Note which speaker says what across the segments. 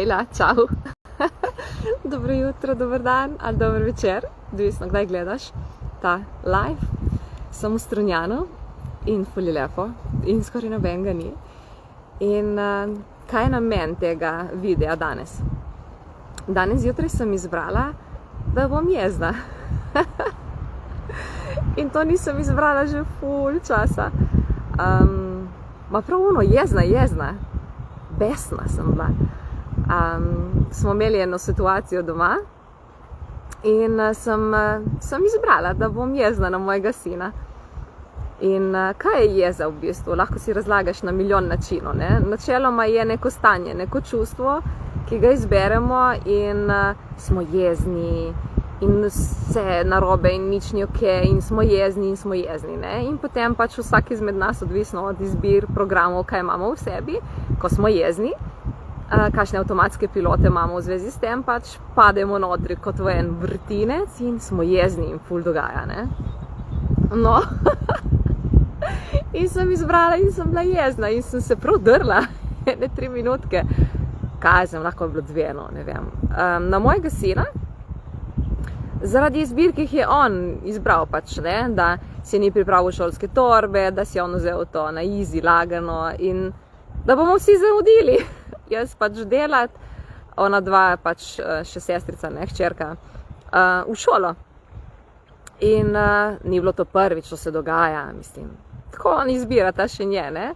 Speaker 1: Lejla, čau. Dobro jutro, dober dan ali dober večer, odvisno kdaj gledaš ta live. Sem v Strunjanu in ful je lepo in skoraj nobenega ni. In kaj je namen tega videa danes? Danes zjutraj sem izbrala, da bom jezna. In to nisem izbrala že ful časa. Ma prav ono, jezna. Besna sem bila. Smo imeli eno situacijo doma in sem izbrala, da bom jezna na mojega sina. In kaj je jeza v bistvu? Lahko si razlagaš na milijon načinov. Načeloma je neko stanje, neko čustvo, ki ga izberemo in smo jezni in vse narobe in nič ni okej in smo jezni. In potem pač vsak izmed nas, odvisno od izbir programov, kaj imamo v sebi, ko smo jezni, kakšne avtomatske pilote imamo v zvezi s tem, pač pademo notri kot v en vrtinec in smo jezni in ful dogaja, ne? No, in sem izbrala in sem bila jezna in sem se prav drla, ene 3 minutke. Kaj sem, lahko bilo 2, no, ne vem. Na mojega sina, zaradi izbir, ki jih je on izbral pač, ne, da si ni pripravil šolske torbe, da si on vzel to na easy, lagano in da bomo vsi zamudili. Jaz pač delat, ona dva pač še sestrica, ne, hčerka, v šolo. In ni bilo to prvič, to se dogaja, mislim. Tako on izbira, ta še nje, ne.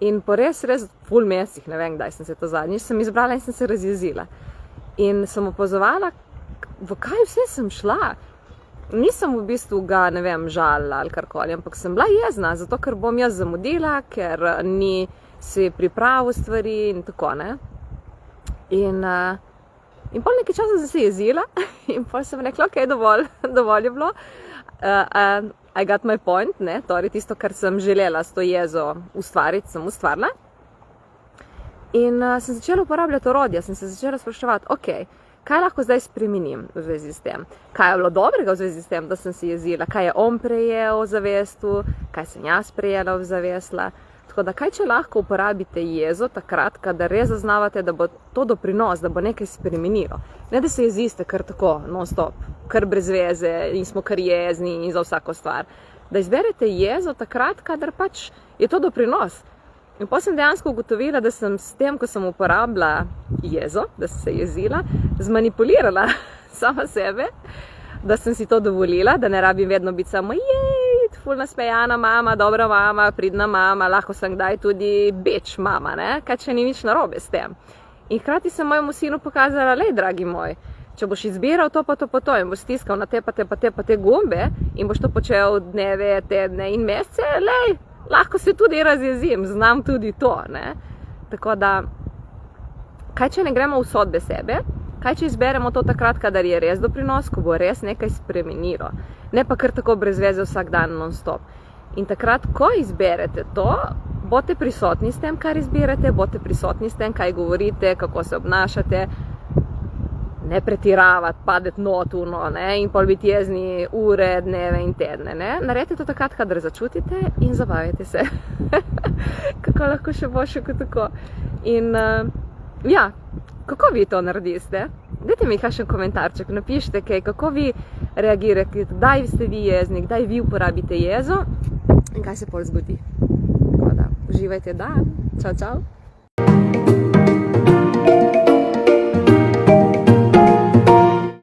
Speaker 1: In po res ful mesecih, ne vem kdaj sem se to zadnjič, sem izbrala in sem se razjezila. In sem opazovala, v kaj vse sem šla. Nisem v bistvu ga, ne vem, žalila ali karkoli, ampak sem bila jezna, zato ker bom jaz zamudila, ker ni si pripravil stvari in tako, ne. In pol nekaj časa sem se jezila in pol sem rekla, ok, dovolj je bilo. I got my point, ne, torej tisto, kar sem želela s to jezo ustvariti, sem ustvarila. In sem začela uporabljati orodja, sem se začela spraševati, ok, kaj lahko zdaj spremenim v zvezi s tem? Kaj je bilo dobrega v zvezi s tem, da sem se jezila? Kaj je on prejel v zavestu? Kaj sem jaz prejela v zavestla? Tako da, kaj če lahko uporabite jezo takrat, kadar res zaznavate, da bo to doprinos, da bo nekaj spremenilo. Ne, da se jeziste kar tako, non-stop, kar brez veze in smo kar jezni in za vsako stvar. Da izberete jezo takrat, kadar pač je to doprinos. In potem sem dejansko ugotovila, da sem s tem, ko sem uporabila jezo, da sem se jezila, zmanipulirala sama sebe, da sem si to dovolila, da ne rabim vedno biti samo ful nasmejana mama, dobra mama, pridna mama, lahko sem kdaj tudi beč mama, ne? Kaj če ni nič narobe s tem. In hkrati sem mojemu sinu pokazala, lej, dragi moj, če boš izbiral to pa to in boš stiskal na te pa te gumbe in boš to počel dneve, tedne in mesece, lej, lahko se tudi razjezim, znam tudi to, ne. Tako da, kaj če ne gremo v sodbe sebe, kaj če izberemo to takrat, kadar je res doprinos, ko bo res nekaj spremenilo, ne pa kar tako brez veze vsak dan non-stop. In takrat, ko izberete to, boste prisotni s tem, kar izbirate, boste prisotni s tem, kaj govorite, kako se obnašate, ne pretiravati, padeti notuno, ne, in pol biti jezni ure, dneve in tedne, ne. Naredite to takrat, kadar začutite in zabavajte se. Kako lahko še boljše kot tako. In ja, kako vi to naredite? Dajte mi kakšen komentarček, napišite kaj, kako vi reagirate, kdaj ste vi jezni, kdaj vi uporabite jezo in kaj se pol zgodi. Tako da, uživajte dan. Čau, čau.